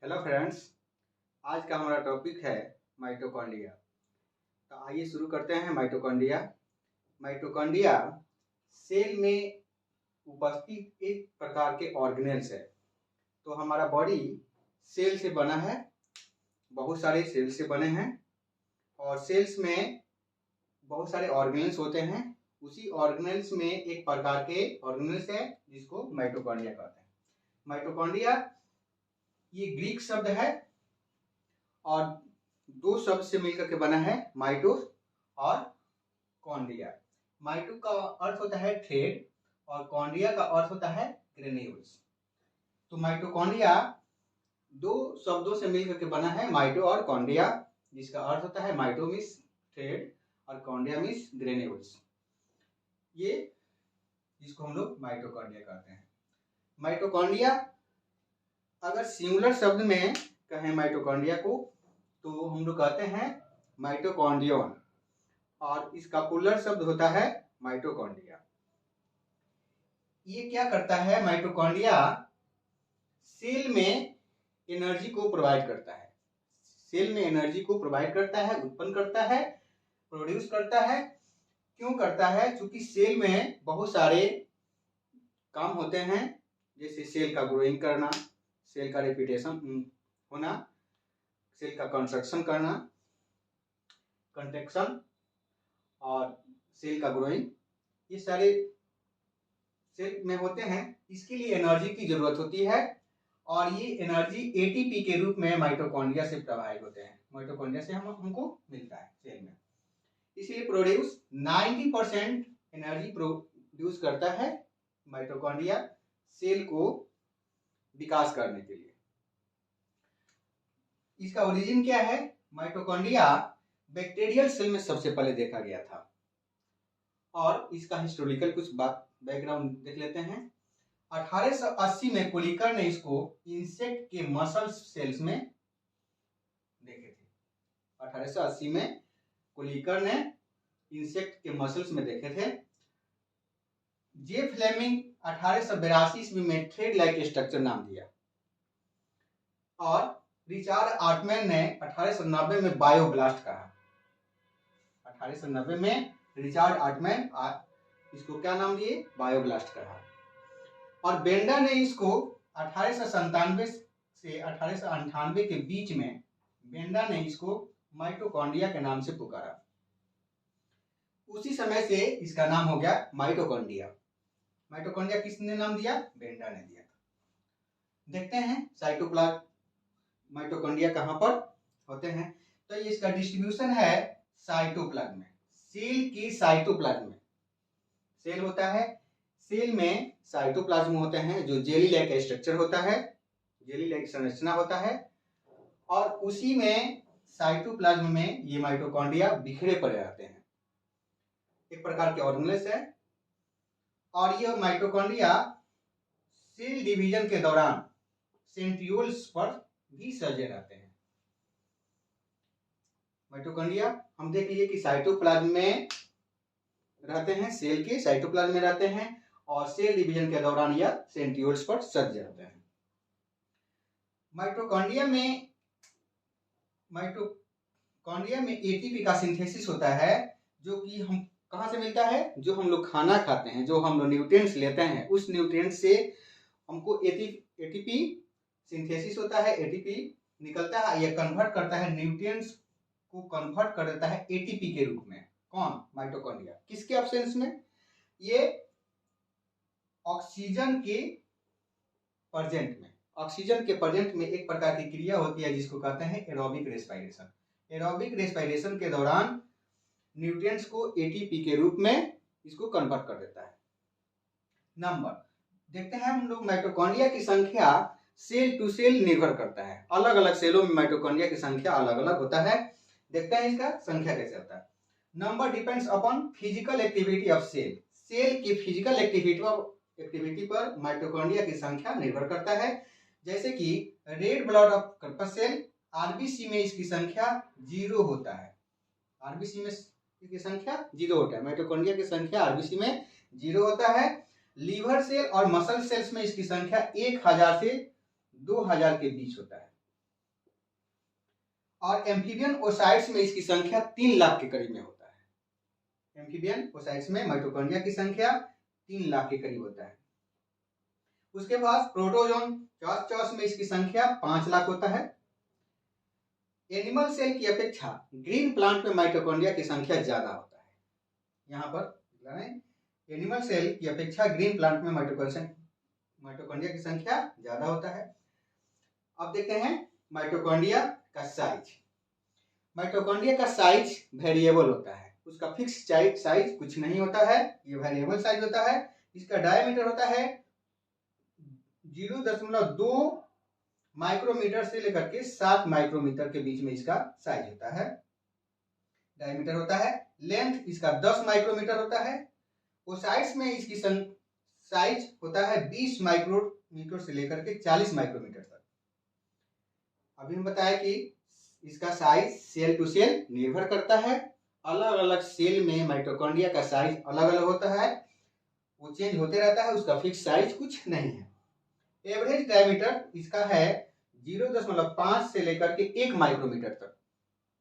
Hello friends, आज का हमारा टॉपिक है माइटोकॉन्ड्रिया। तो आइए शुरू करते हैं। माइटोकॉन्ड्रिया सेल में उपस्थित एक प्रकार के ऑर्गेनेल्स है। तो हमारा बॉडी सेल से बना है, बहुत सारे सेल से बने हैं और सेल्स में बहुत सारे ऑर्गेनेल्स होते हैं। उसी ऑर्गेनेल्स में एक प्रकार के ऑर्गेनेल्स है जिसको माइटोकॉन्ड्रिया कहते हैं। माइटोकॉन्ड्रिया ये ग्रीक शब्द है और दो शब्द से मिलकर के बना है, माइटो और कॉन्ड्रिया। माइटो का अर्थ होता है थ्रेड और कॉन्ड्रिया का अर्थ होता है ग्रेन्यूल्स। तो माइटोकॉन्ड्रिया दो शब्दों से मिलकर के बना है, माइटो और कॉन्ड्रिया, जिसका अर्थ होता है माइटो मीन्स थ्रेड और कॉन्ड्रिया मीन्स ग्रेन्यूल्स। ये जिसको हम लोग माइटोकॉन्ड्रिया कहते हैं। माइटोकॉन्ड्रिया अगर सिंगुलर शब्द में कहें माइटोकॉन्ड्रिया को तो हम लोग कहते हैं माइटोकॉन्ड्रियन और इसका प्लूरल शब्द होता है माइटोकॉन्ड्रिया। ये क्या करता है? माइटोकॉन्ड्रिया सेल में एनर्जी को प्रोवाइड करता है। सेल में एनर्जी को प्रोवाइड करता है, उत्पन्न करता है, प्रोड्यूस करता है। क्यों करता है? क्योंकि सेल में बहुत सारे काम होते हैं, जैसे सेल का ग्रोइंग करना, सेल का रेपिटेशन होना, सेल का कंस्ट्रक्शन करना, कंट्रैक्शन और सेल का ग्रोइंग, ये सारे सेल में होते हैं। इसके लिए एनर्जी की जरूरत होती है और ये एनर्जी एटीपी के रूप में माइटोकॉन्ड्रिया से प्रवाहित होते हैं। माइटोकॉन्ड्रिया से हमको मिलता है सेल में। इसलिए प्रोड्यूस 90% एनर्जी प्रोड्यूस करता है माइटोकॉन्ड्रिया सेल को विकास करने के लिए। इसका ओरिजिन क्या है? माइटोकॉन्ड्रिया बैक्टीरियल सेल में सबसे पहले देखा गया था और इसका हिस्टोरिकल कुछ बात बैकग्राउंड देख लेते हैं। 1880 में कोलिकर ने इसको इंसेक्ट के मसल सेल्स में देखे थे। 1880 में कोलिकर ने इंसेक्ट के मसल्स में देखे थे। जे फ्लेमिंग 1882 ईस्वी में थ्रेड लाइक स्ट्रक्चर नाम दिया और रिचार्ड आर्टमैन ने 1890 में बायोब्लास्ट कहा। 1890 में रिचार्ड आर्टमैन इसको क्या नाम दिए? बायोब्लास्ट कहा। और बेंडर ने इसको 1897 से 1898 के बीच में बेंडर ने इसको माइटोकॉन्ड्रिया के नाम से पुकारा। उसी समय से इसका नाम हो गया माइटोकॉन्ड्रिया। माइटोकॉन्ड्रिया किसने नाम दिया? बेंडर ने दिया था। देखते हैं साइटोप्लाज्म माइटोकॉन्ड्रिया कहां पर होते हैं। तो ये इसका डिस्ट्रीब्यूशन है साइटोप्लाज्म में, सेल के साइटोप्लाज्म में। सेल होता है, सेल में साइटोप्लाज्म होते हैं जो जेली लाइक स्ट्रक्चर होता है, जेली लाइक संरचना होता है और उसी में साइटोप्लाज्म में ये माइटोकॉन्ड्रिया बिखरे पड़े रहते हैं। एक प्रकार के ऑर्गेनेल्स है और यह माइटोकॉन्ड्रिया सेल डिवीजन के दौरान सेंट्रियोल्स पर भी सजे रहते हैं। माइटोकॉन्ड्रिया हम देख लिए कि साइटोप्लाज्म में रहते हैं, सेल के साइटोप्लाज्म में रहते हैं और सेल डिवीजन के दौरान यह सेंट्रियोल्स पर सज जाते हैं। माइटोकॉन्ड्रिया में एटीपी का सिंथेसिस होता है, जो कि हम कहां से मिलता है? जो हम लोग खाना खाते हैं, जो हम लोग न्यूट्रिएंट्स लेते हैं, उस न्यूट्रिएंट्स से हमको एटीपी सिंथेसिस होता है, एटीपी निकलता है। यह कन्वर्ट करता है, न्यूट्रिएंट्स को कन्वर्ट कर देता है एटीपी के रूप में। कौन? माइटोकॉन्ड्रिया। किसके एब्सेंस में? ये ऑक्सीजन के प्रेजेंट में। ऑक्सीजन के प्रेजेंट में एक प्रकार की क्रिया होती है जिसको कहते हैं एरोबिक रेस्पिरेशन। एरोबिक रेस्पिरेशन के दौरान न्यूट्रिएंट्स को एटीपी के रूप में इसको कन्वर्ट कर देता है। नंबर देखते हैं हम लोग। माइटोकॉन्ड्रिया की संख्या सेल टू सेल निर्भर करता है। अलग अलग सेलों में माइटोकॉन्ड्रिया की संख्या अलग अलग होता है। देखते हैं इसका संख्या कैसे होता है। Number depends upon physical activity of cell. Cell की फिजिकल एक्टिविटी पर माइटोकॉन्ड्रिया की संख्या निर्भर करता है। जैसे कि red blood of corpus cell, RBC में इसकी संख्या 0 होता है। आरबीसी में इसकी संख्या 0 होता है। माइटोकॉन्ड्रिया की संख्या आरबीसी में 0 होता है। लीवर सेल और मसल सेल्स में इसकी संख्या 1000 से 2000 के बीच होता है। और एम्फीबियन ओसाइट्स में इसकी संख्या 3 लाख के करीब में होता है। एम्फीबियन ओसाइट्स में माइटोकॉन्ड्रिया की संख्या 3 लाख के करीब होता है। उसके बाद प्रोटोजोन चौस में इसकी संख्या 5 लाख होता है। एनिमल सेल की अपेक्षा ग्रीन प्लांट में माइटोकॉन्ड्रिया की संख्या ज्यादा होता है। यहाँ पर एनिमल सेल की अपेक्षा ग्रीन प्लांट में माइटोकॉन्ड्रिया की संख्या ज्यादा होता है। अब देखते हैं माइटोकॉन्ड्रिया का साइज। माइटोकॉन्ड्रिया का साइज वेरिएबल होता है, उसका फिक्स साइज कुछ नहीं होता है, ये वेरिएबल साइज होता है। इसका डायमीटर होता है 0.2 माइक्रोमीटर से लेकर के 7 माइक्रोमीटर के बीच में इसका साइज होता है, डायमीटर होता है। लेंथ इसका 10 माइक्रोमीटर होता है। ओसाइट्स में इसकी साइज होता है 20 माइक्रोमीटर से लेकर के 40 माइक्रोमीटर तक। अभी हम बताया कि इसका साइज सेल टू सेल निर्भर करता है। अलग अलग सेल में माइटोकॉन्ड्रिया का साइज अलग अलग होता है, वो चेंज होते रहता है, उसका फिक्स साइज कुछ नहीं है। एवरेज डायमीटर इसका है 0.5 से लेकर के 1 माइक्रोमीटर तक।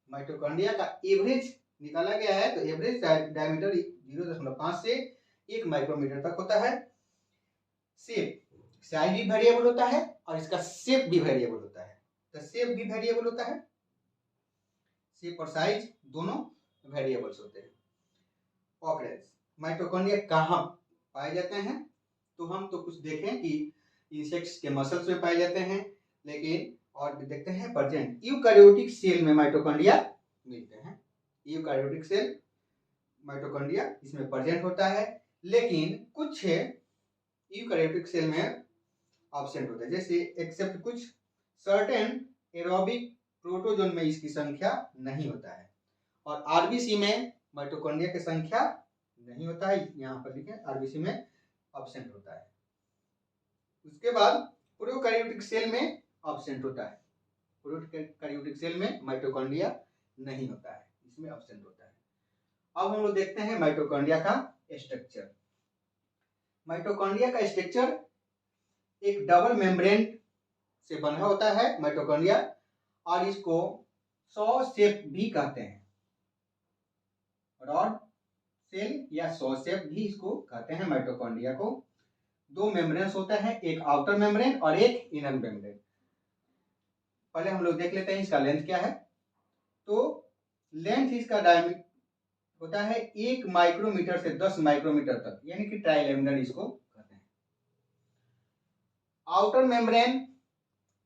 माइटोकॉन्ड्रिया का एवरेज निकाला गया है, तो एवरेज डायमीटर 0.5 से 1 माइक्रोमीटर तक होता है। शेप साइज भी वेरिएबल होता है और इसका शेप भी वेरिएबल होता है। तो शेप भी वेरिएबल होता है, शेप और साइज दोनों वेरिएबल्स होते हैं। ऑकरेंस माइटोकॉन्ड्रिया कहाँ पाए जाते हैं, तो हम तो कुछ देखें कि इंसेक्ट्स के मसल्स में पाए जाते हैं, लेकिन और भी देखते हैं प्रेजेंट यूकैरियोटिक सेल में माइटोकॉन्ड्रिया मिलते हैं। यूकैरियोटिक सेल माइटोकॉन्ड्रिया इसमें प्रेजेंट होता है, लेकिन कुछ यूकैरियोटिक सेल में एब्सेंट होता है, जैसे एक्सेप्ट कुछ सर्टेन एरोबिक प्रोटोजोन में इसकी संख्या नहीं होता है। और आरबीसी में माइटोकॉन्ड्रिया की संख्या नहीं होता है, यहाँ पर लिखें आरबीसी में एब्सेंट होता है। उसके बाद प्रोकैरियोटिक सेल में एब्सेंट होता है। प्रोकैरियोटिक सेल में माइटोकॉन्ड्रिया नहीं होता है, इसमें एब्सेंट होता है। अब हम लोग देखते हैं माइटोकॉन्ड्रिया का स्ट्रक्चर। माइटोकॉन्ड्रिया का स्ट्रक्चर एक डबल मेम्ब्रेन से बना होता है माइटोकॉन्ड्रिया, और इसको सॉ शेप भी कहते हैं। रॉड सेल या सॉ शेप भी इसको कहते हैं माइटोकॉन्ड्रिया को। 2 मेम्ब्रेन्स होता है, एक आउटर मेम्ब्रेन और एक इनर मेम्ब्रेन। पहले हम लोग देख लेते हैं इसका लेंथ क्या है। तो लेंथ इसका डायमीटर होता है 1 माइक्रोमीटर से 10 माइक्रोमीटर तक, यानी कि ट्राइलेमनर इसको कहते हैं। आउटर मेम्ब्रेन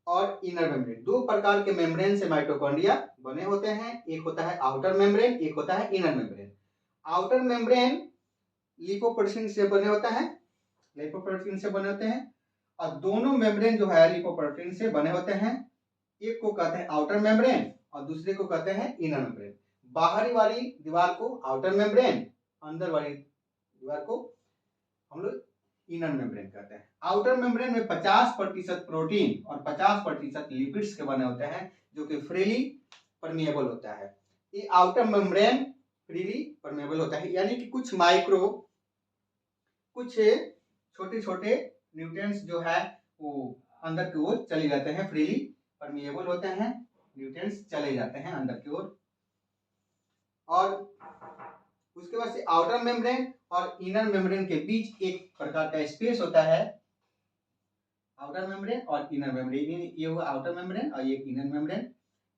और इनर मेम्ब्रेन, 2 प्रकार के मेम्ब्रेन से माइटोकॉन्ड्रिया बने होते हैं। एक होता है आउटर मेम्ब्रेन, एक होता है inner membrane. Outer membrane lipoprotein से बने होता है, लिपोप्रोटीन से बने होते हैं, और दोनों मेम्ब्रेन जो है लिपोप्रोटीन से बने होते हैं। एक को कहते हैं आउटर मेम्ब्रेन और दूसरे को कहते हैं इनर मेम्ब्रेन। बाहरी वाली दीवार को आउटर मेम्ब्रेन, अंदर वाली दीवार को हम लोग इनर मेम्ब्रेन कहते हैं। आउटर मेम्ब्रेन में 50% प्रोटीन और 50% लिपिड्स के बने होते हैं, जो कि फ्रीली परमिएबल होता है। ये आउटर मेम्ब्रेन फ्रीली परमिएबल होता है, यानी कि कुछ छोटे छोटे न्यूट्रिएंट्स जो है वो अंदर की ओर चले जाते हैं, फ्रीली परमिएबल होते हैं, न्यूट्रिएंट्स चले जाते हैं अंदर की ओर। और उसके बाद से आउटर मेम्ब्रेन और इनर मेम्ब्रेन के बीच एक प्रकार का स्पेस होता है। आउटर मेम्ब्रेन और इनर मेम्ब्रेन, ये हुआ आउटर मेम्ब्रेन और ये इनर मेम्ब्रेन,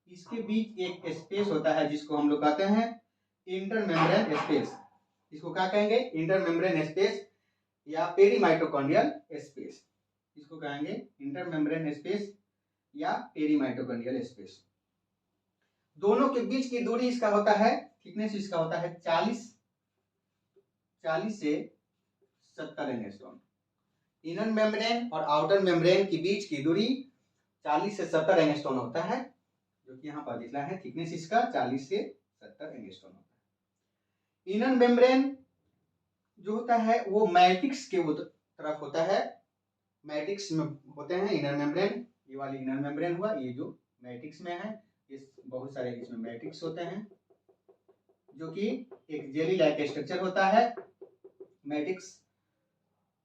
इसके बीच एक स्पेस होता है जिसको हम लोग कहते हैं इंटर मेम्ब्रेन स्पेस। इसको क्या कहेंगे? इंटर मेम्ब्रेन स्पेस या पेरीमाइटोकॉन्ड्रियल स्पेस, इसको कहेंगे इंटर मेम्ब्रेन स्पेस या पेरीमाइटोकॉन्ड्रियल स्पेस। दोनों के बीच की दूरी इसका होता है, थिकनेस इसका होता है 40 से 70 एंगस्ट्रॉम। इनर मेम्ब्रेन और आउटर मेम्ब्रेन के बीच की दूरी 40 से 70 एंगस्ट्रॉम होता है, जो कि यहाँ पर लिखा है, थिकनेस इसका 40 से 70 एंगस्ट्रॉम होता है। इनर मेम्ब्रेन जो होता है वो मैट्रिक्स के तरफ होता है, मैट्रिक्स में होते हैं इनर मेम्ब्रेन। ये वाली इनर मेम्ब्रेन हुआ, ये जो मैट्रिक्स में है, इस बहुत सारे इसमें मैट्रिक्स होते हैं, जो कि एक जेली लाइक स्ट्रक्चर होता है मैट्रिक्स,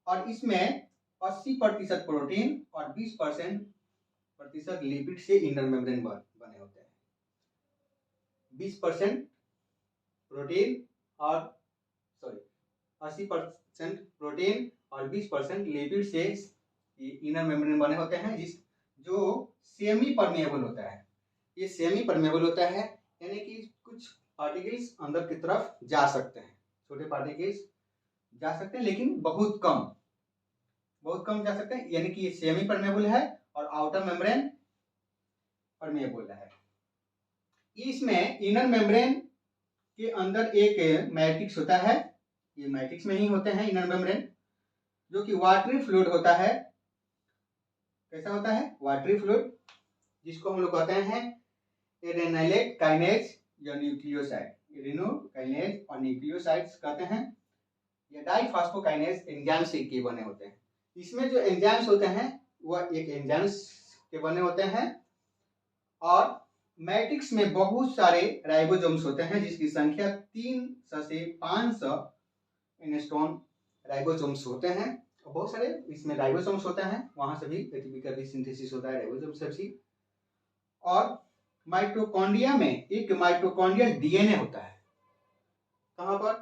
और इसमें 80% प्रोटीन और 20% लिपिड से इनर मेम्ब्रेन बने होते हैं। 20% प्रोटीन और 80% प्रोटीन और 20% लिपिड से इनर मेम्ब्रेन बने होते हैं, जो सेमी परमेएबल होता है। ये सेमी परमेएबल होता है, यानी कि कुछ पार्टिकल्स अंदर की तरफ जा सकते हैं, छोटे पार्टिकल्स जा सकते हैं, लेकिन बहुत कम जा सकते हैं, यानी कि ये सेमी परमेएबल है और आउटर मेम्ब्रेन परमेएबल है। इसमें इनर मेम्ब्रेन के अंदर एक मैट्रिक्स होता है, ये मैट्रिक्स में ही होते हैं इनर मेम्ब्रेन, जो कि वाटरी फ्लूइड होता है। कैसा होता है? वाटरी फ्लूइड, जिसको हम लोग कहते हैं एडेनाइलेट काइनेज या न्यूक्लियोसाइड। एडेनोकाइनेज और न्यूक्लियोसाइड्स कहते हैं, या डाइफॉस्फोकाइनेज एंजाइम से के बने होते हैं। इसमें जो एंजाइम्स होते हैं वह एक एंजाइम्स के बने होते हैं, और मैट्रिक्स में बहुत सारे राइबोसोम्स होते हैं, जिसकी संख्या 300 से 500 एंगस्ट्रॉम राइबोसोम्स होते हैं। बहुत सारे इसमें राइबोसोम्स होते हैं, वहां से भी एटीपी का भी सिंथेसिस होता है राइबोसोम से भी। और माइटोकॉन्ड्रिया में एक माइटोकॉन्ड्रियल डीएनए होता है। कहां पर?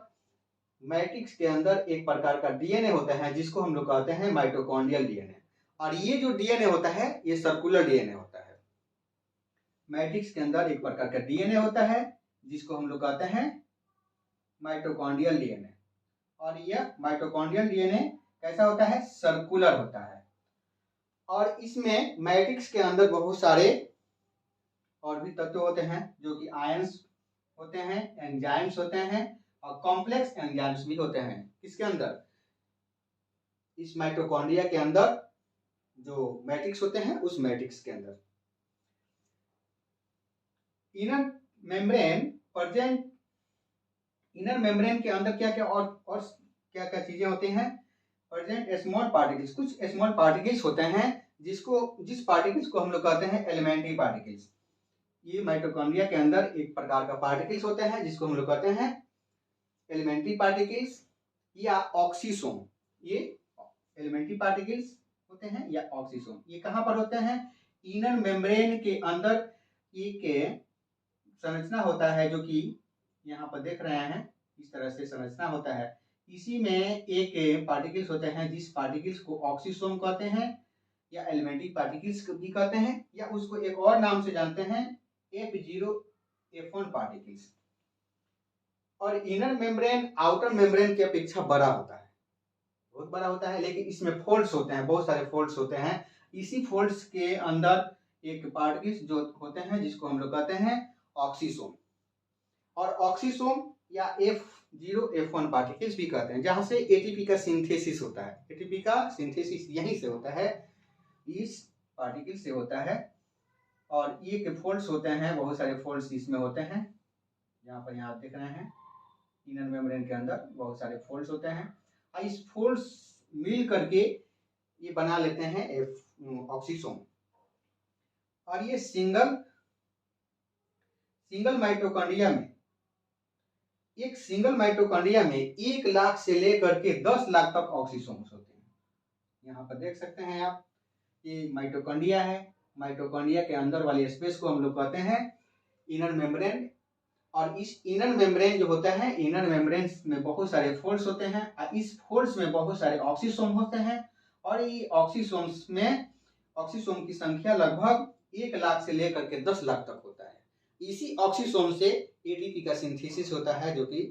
मैट्रिक्स के अंदर एक प्रकार का डीएनए होता है, जिसको हम लोग कहते हैं माइटोकॉन्ड्रियल डीएनए। और ये जो डीएनए होता है ये सर्कुलर डीएनए होता है। मैट्रिक्स के अंदर एक प्रकार का डीएनए होता है, जिसको हम लोग कहते हैं माइटोकॉन्ड्रियल डीएनए। और यह माइटोकॉन्ड्रियल डीएनए कैसा होता है? सर्कुलर होता है। और इसमें मैट्रिक्स के अंदर बहुत सारे और भी तत्व होते हैं, जो कि आयंस होते हैं, एंजाइम्स होते हैं, और कॉम्प्लेक्स एंजाइम्स भी होते हैं। किसके अंदर? इस माइटोकॉन्ड्रिया के अंदर जो मैट्रिक्स होते हैं उस मैट्रिक्स के अंदर। इनर मेम्ब्रेन के अंदर क्या क्या और क्या क्या चीजें होती हैं? प्रेजेंट स्मॉल पार्टिकल्स, कुछ स्मॉल पार्टिकल्स होते हैं, जिस पार्टिकल्स को हम लोग कहते हैं एलिमेंट्री पार्टिकल्स। ये माइटोकॉन्ड्रिया के अंदर एक प्रकार का पार्टिकल्स होते हैं, जिसको हम लोग कहते हैं एलिमेंट्री पार्टिकल्स या ऑक्सीसोम। ये एलिमेंट्री पार्टिकल्स होते हैं या ऑक्सीसोम। ये कहां पर होते हैं? इनर मेम्ब्रेन के अंदर एक संरचना होता है, जो कि यहाँ पर देख रहे हैं, इस तरह से संरचना होता है। इसी में एक पार्टिकल्स होते हैं, जिस पार्टिकल्स को ऑक्सीसोम कहते हैं या एलिमेंट्री पार्टिकल्स भी कहते हैं, या उसको एक और नाम से जानते हैं F0 F1 पार्टिकल्स। और इनर मेम्ब्रेन आउटर मेम्ब्रेन की अपेक्षा बड़ा होता है, बहुत बड़ा होता है, लेकिन इसमें फोल्ड्स होते हैं, बहुत सारे फोल्ड्स होते हैं। इसी फोल्ड्स के अंदर एक पार्टिकल्स जो होते हैं, जिसको हम लोग कहते हैं ऑक्सीसोम। और ऑक्सीसोम या F0 F1 पार्टिकल्स भी कहते हैं, जहां से एटीपी का सिंथेसिस होता है। एटीपी का सिंथेसिस यहीं से होता है, इस पार्टिकल से होता है। और ये के फोल्ड्स होते हैं, बहुत सारे फोल्ड्स इसमें होते हैं, यहाँ पर यहाँ देख रहे हैं इनर मेम्ब्रेन के अंदर बहुत सारे फोल्ड्स होते हैं। और इस फोल्ड्स मिल करके ये बना लेते हैं ऑक्सीसोम। और ये सिंगल माइटोकॉन्ड्रिया में, एक सिंगल माइटोकॉन्ड्रिया में 1 लाख से लेकर के 10 लाख तक ऑक्सीसोम्स होते हैं। यहाँ पर देख सकते हैं आप, ये माइटोकॉन्ड्रिया है। माइटोकॉन्ड्रिया के अंदर वाली स्पेस को हम लोग कहते हैं इनर मेम्ब्रेन। और इस इनर मेम्ब्रेन जो होता है, इनर मेम्ब्रेन में बहुत सारे फोल्ड्स होते हैं, और इस फोल्ड्स में बहुत सारे ऑक्सीसोम होते हैं। और ये ऑक्सीसोम्स में ऑक्सीसोम की संख्या लगभग 1 लाख से लेकर के 10 लाख तक होता है। इसी ऑक्सीसोम से एटीपी का सिंथेसिस होता है, जो कि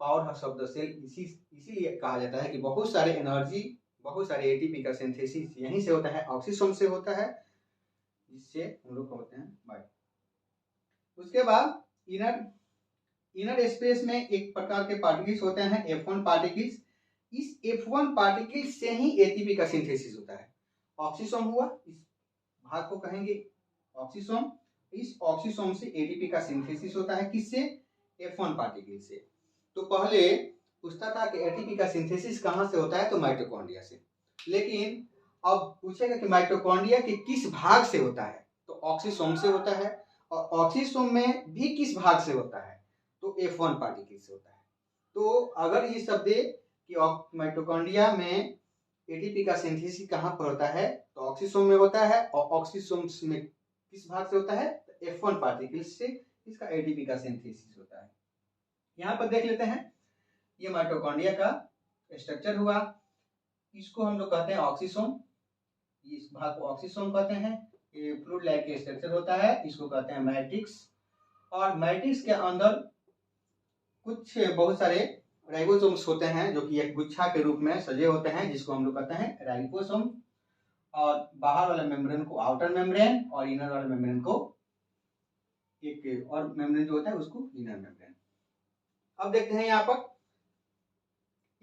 powerhouse of the cell इसीलिए कहा जाता है कि बहुत सारे एनर्जी, बहुत सारे एटीपी का सिंथेसिस यहीं से होता है, ऑक्सीसोम से होता है, जिससे हम लोग कहते हैं बायो। उसके बाद इनर स्पेस में एक प्रकार के पार्टिकल्स होते हैं F1 पार्टिकल्स। इस F1 पार्टिकल से ही एटीपी का सिंथेसिस होता है। ऑक्सीसोम हुआ, इस भाग को कहेंगे ऑक्सीसोम। इस ऑक्सीसोम से एटीपी का सिंथेसिस होता है, किससे? F1 पार्टिकल से। तो पहले पूछता था कि एटीपी का सिंथेसिस कहां से होता है, तो माइटोकॉन्ड्रिया से। लेकिन अब पूछेगा कि माइटोकॉन्ड्रिया के किस भाग से होता है, तो ऑक्सीसोम से होता है। और ऑक्सीसोम में भी किस भाग से होता है, तो F1 पार्टिकल से होता है। तो अगर ये सब दे कि माइटोकॉन्ड्रिया में एटीपी का सिंथेसिस कहां पर होता है, तो ऑक्सीसोम में होता है। और ऑक्सीसोम में किस भाग से होता है, F1 पार्टिकल से इसका एटीपी का सिंथेसिस होता है। यहाँ पर देख लेते हैं, ये माइटोकॉन्ड्रिया का स्ट्रक्चर हुआ। इसको हम लोग कहते हैं ऑक्सीसोम, इस भाग को ऑक्सीसोम कहते हैं। ये फ्लूइड लाइक स्ट्रक्चर होता है, इसको कहते हैं मैट्रिक्स। और मैट्रिक्स के अंदर कुछ बहुत सारे राइबोसोम्स होते हैं जो कि एक गुच्छा के रूप में सजे होते हैं, जिसको हम लोग कहते हैं राइबोसोम। और बाहर वाला मेम्ब्रेन को आउटर मेम्ब्रेन और इनर वाला मेम्ब्रेन को एक और मेम्ब्रेन जो होता है उसको इनर मेम्ब्रेन। अब देखते हैं यहाँ पर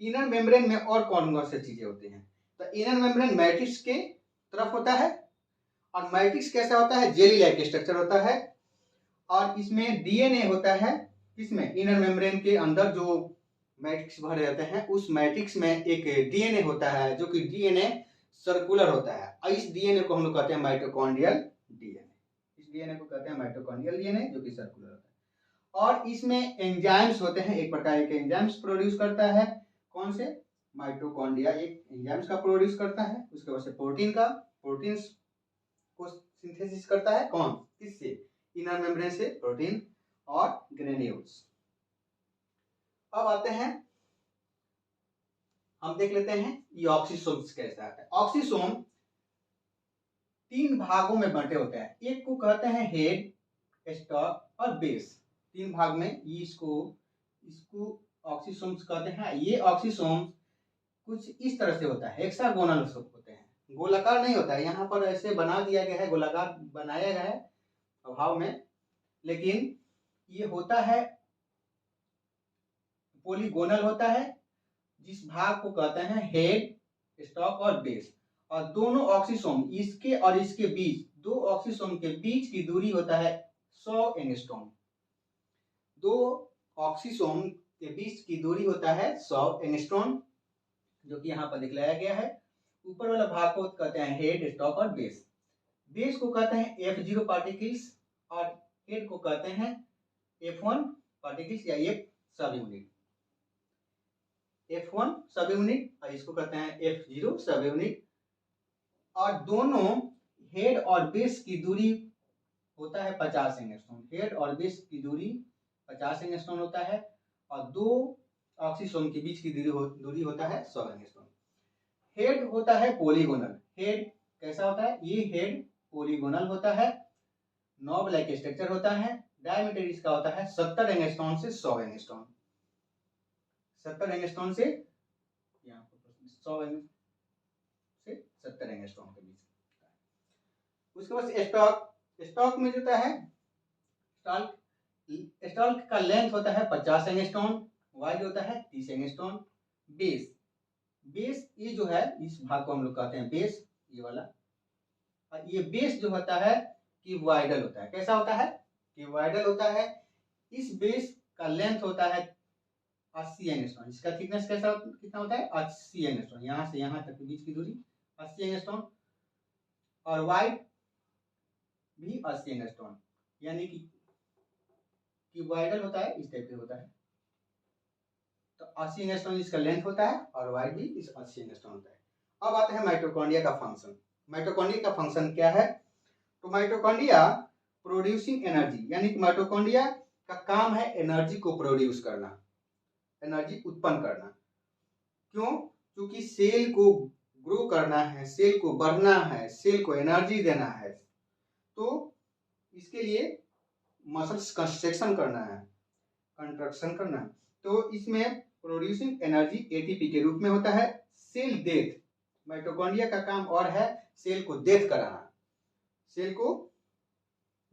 इनर मेम्ब्रेन में और कौन कौन सी चीजें होती हैं। तो इनर मेम्ब्रेन मैट्रिक्स के तरफ होता है, और मैट्रिक्स कैसा होता है, जेली लाइक स्ट्रक्चर होता है। और इसमें डीएनए होता है, इसमें इनर मेम्ब्रेन के अंदर जो मैट्रिक्स भरे रहते हैं उस मैट्रिक्स में एक डीएनए होता है जो कि डीएनए सर्कुलर होता है, और इस डीएनए को हम लोग कहते हैं माइटोकॉन्ड्रियल डीएनए। इस डीएनए को कहते हैं माइटोकॉन्ड्रियल डीएनए जो कि सर्कुलर होता है। और इसमें एंजाइम्स होते हैं, एक प्रकार के एंजाइम्स प्रोड्यूस करता है। कौन से, माइटोकॉन्ड्रिया एक एंजाइम्स का प्रोड्यूस करता है। उसके बाद से प्रोटीन्स को सिंथेसिस करता है। कौन, किससे, इनर मेम्ब्रेन से प्रोटीन और ग्रेन्यूल्स। अब आते हैं, हम देख लेते हैं ये ऑक्सीसोम्स कैसा आता है। ऑक्सीसोम 3 भागों में बंटे होते हैं। एक को कहते हैं हेड, स्टॉक और बेस। 3 भाग में इसको ऑक्सीसोम्स कहते हैं। ये ऑक्सीसोम्स कुछ इस तरह से होता है, हेक्सागोनल होते हैं, गोलाकार नहीं होता है। यहाँ पर ऐसे बना दिया गया है, गोलाकार बनाया गया है अभाव में, लेकिन ये होता है पॉलीगोनल होता है, जिस भाग को कहते हैं हेड, स्टॉक और बेस। और दोनों ऑक्सीसोम, इसके और इसके बीच, दो ऑक्सीसोम के बीच की दूरी होता है 100 एंगस्ट्रॉम। दो ऑक्सीसोम के बीच की दूरी होता है 100 एंगस्ट्रॉम, जो कि यहाँ पर दिखलाया गया है। ऊपर वाला भाग को कहते हैं हेड, स्टॉक और बेस। बेस को कहते हैं F0 पार्टिकल्स और हेड को कहते हैं F1 पार्टिकल्स या F सब यूनिट। F1 सब यूनिट और इसको कहते हैं F0 सब यूनिट। और दोनों हेड और बेस की दूरी होता है 50 एंगस्ट्रॉम। हेड और बेस की दूरी 50 एंगस्ट्रॉम होता है, और दो ऑक्सीसोम के बीच की दूरी होता है 100 एंगस्ट्रॉम। हेड होता है पॉलीगोनल। हेड कैसा होता है, ये हेड पॉलीगोनल होता है, नॉब लाइक स्ट्रक्चर होता है। डायमीटर इसका होता है 70 एंगस्ट्रॉम से 100 एंगस्ट्रॉम। 70 एंगस्ट्रॉम से 100 से 70 एंगस्ट्रॉम के बीच। उसके बाद स्टॉक में होता है, स्टॉक का लेंथ होता है 50 एंगस्ट्रॉम, वाइड होता है 30 एंगस्ट्रॉम। बेस ये जो है, इस भाग को हम लोग कहते हैं बेस, ये वाला। और ये बेस जो होता है कि वाइडल होता है। कैसा होता है, कि वाइडल होता है। इस बेस का लेंथ होता है 80 एंगस्ट्रॉम। इसका थिकनेस कैसा कितना होता है, 80 एंगस्ट्रॉम। यहाँ से यहाँ तक के बीच की दूरी 80 एंगस्ट्रॉम, और वाइड भी 80 एंगस्ट्रॉम। यानी कि वाइडल होता है इस टाइप के होता है। तो 80 एंगस्ट्रॉम इसका लेंथ होता है, और वाइड भी इस 80 एंगस्ट्रॉम होता है। अब आते हैं माइटोकॉन्ड्रिया का फंक्शन। माइटोकॉन्ड्रिया का फंक्शन क्या है, तो माइटोकॉन्ड्रिया प्रोड्यूसिंग एनर्जी, यानी कि माइटोकॉन्ड्रिया का काम है एनर्जी को प्रोड्यूस करना, एनर्जी उत्पन्न करना। क्यों, क्योंकि सेल को ग्रो करना है, सेल को बढ़ना है, सेल को एनर्जी देना है, तो इसके लिए मसल्स कंस्ट्रक्शन करना है, कंट्रक्शन करना है। तो इसमें प्रोड्यूसिंग एनर्जी एटीपी के रूप में होता है। सेल डेथ, माइटोकॉन्ड्रिया का काम और है सेल को डेथ कराना। सेल को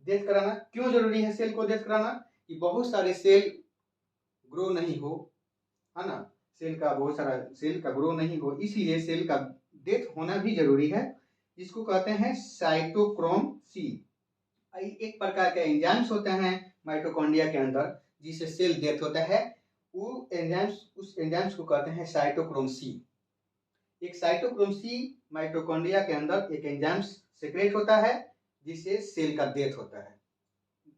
डेथ कराना क्यों जरूरी है, सेल को डेथ कराना, कि बहुत सारे सेल ग्रो नहीं हो, है ना, सेल का बहुत सारा सेल का ग्रो नहीं हो, इसलिए सेल का डेथ होना भी जरूरी है। इसको कहते हैं साइटोक्रोम सी। एक प्रकार के एंजाइम्स होते हैं माइटोकॉन्ड्रिया के अंदर जिससे सेल डेथ होता है, वो एंजाइम्स, उस एंजाइम्स को कहते हैं साइटोक्रोम सी। एक साइटोक्रोम सी माइटोकॉन्ड्रिया के अंदर एक एंजाइम्स सेक्रेट होता है जिससे सेल का डेथ होता है।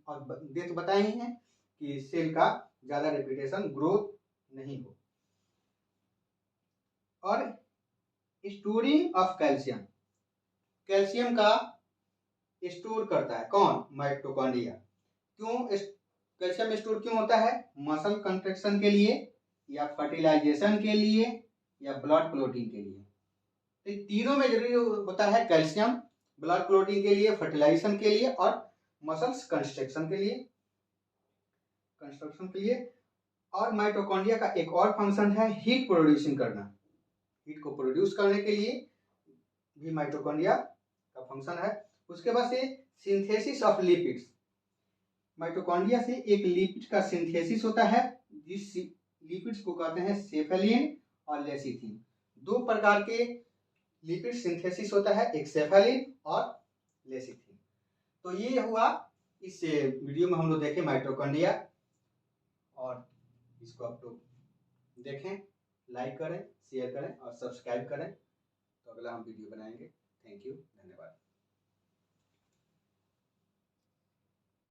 और डेथ बताए ही हैं कि सेल का ज्यादा रेपिटेशन ग्रोथ नहीं हो। और स्टोरिंग ऑफ कैल्शियम, कैल्शियम का स्टोर करता है कौन, माइटोकॉन्ड्रिया। क्यों कैल्शियम स्टोर क्यों होता है? मसल कंट्रैक्शन के लिए, या फर्टिलाइजेशन के लिए, या ब्लड क्लोटिंग के लिए। तो तीनों में जरूरी होता है कैल्शियम, ब्लड क्लोटिंग के लिए, फर्टिलाइजेशन के लिए और मसल्स कंस्ट्रक्शन के लिए। और माइटोकॉन्ड्रिया का एक और फंक्शन है हीट प्रोड्यूसिंग करना। हीट को प्रोड्यूस करने के लिए भी माइटोकॉन्ड्रिया का फंक्शन है। उसके बाद से सिंथेसिस ऑफ लिपिड्स। माइटोकॉन्ड्रिया से एक लिपिड का सिंथेसिस होता है, जिस लिपिड्स को कहते हैं सेफेलिन और लेसिथिन। दो प्रकार के लिपिड सिंथेसिस होता है, एक सेफेलिन और लेसिथिन। तो ये हुआ इस वीडियो में हम लोग देखें माइटोकॉन्ड्रिया, और इसको आप लोग देखें, लाइक करें, शेयर करें और सब्सक्राइब करें। तो अगला हम वीडियो बनाएंगे। थैंक यू, धन्यवाद।